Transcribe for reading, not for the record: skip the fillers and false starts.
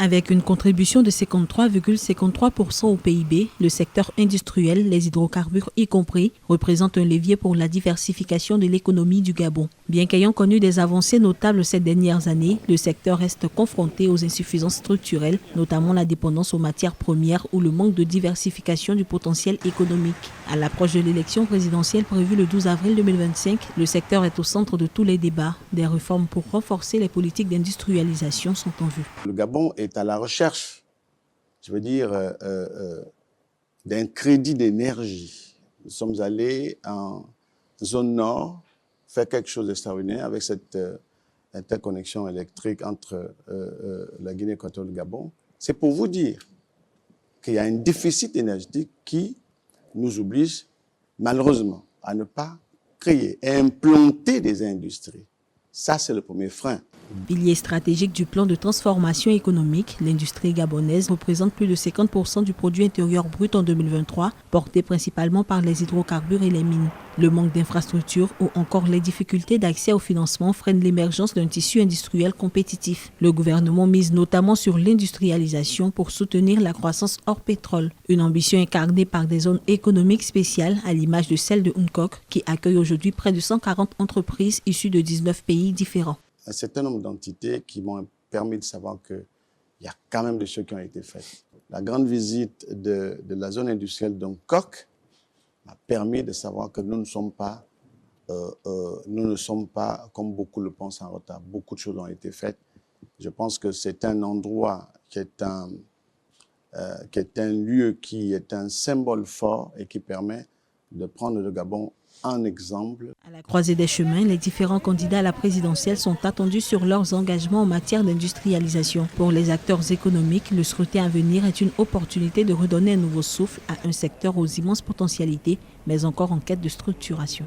Avec une contribution de 53,53% au PIB, le secteur industriel, les hydrocarbures y compris, représente un levier pour la diversification de l'économie du Gabon. Bien qu'ayant connu des avancées notables ces dernières années, le secteur reste confronté aux insuffisances structurelles, notamment la dépendance aux matières premières ou le manque de diversification du potentiel économique. À l'approche de l'élection présidentielle prévue le 12 avril 2025, le secteur est au centre de tous les débats. Des réformes pour renforcer les politiques d'industrialisation sont en vue. Le Gabon est à la recherche, d'un crédit d'énergie. Nous sommes allés en zone nord faire quelque chose d'extraordinaire avec cette interconnexion électrique entre la Guinée équatoriale et le Gabon. C'est pour vous dire qu'il y a un déficit énergétique qui nous oblige malheureusement à ne pas créer et implanter des industries. Ça, c'est le premier frein. Pilier stratégique du plan de transformation économique, l'industrie gabonaise représente plus de 50% du produit intérieur brut en 2023, porté principalement par les hydrocarbures et les mines. Le manque d'infrastructures ou encore les difficultés d'accès au financement freinent l'émergence d'un tissu industriel compétitif. Le gouvernement mise notamment sur l'industrialisation pour soutenir la croissance hors pétrole. Une ambition incarnée par des zones économiques spéciales à l'image de celle de Hunkok, qui accueille aujourd'hui près de 140 entreprises issues de 19 pays différents. Un certain nombre d'entités qui m'ont permis de savoir qu'il y a quand même des choses qui ont été faites. La grande visite de la zone industrielle d'Hunkok m'a permis de savoir que nous ne sommes pas, comme beaucoup le pensent, en retard. Beaucoup de choses ont été faites. Je pense que c'est un endroit qui est un lieu qui est un symbole fort et qui permet de prendre le Gabon en exemple. À la croisée des chemins, les différents candidats à la présidentielle sont attendus sur leurs engagements en matière d'industrialisation. Pour les acteurs économiques, le scrutin à venir est une opportunité de redonner un nouveau souffle à un secteur aux immenses potentialités, mais encore en quête de structuration.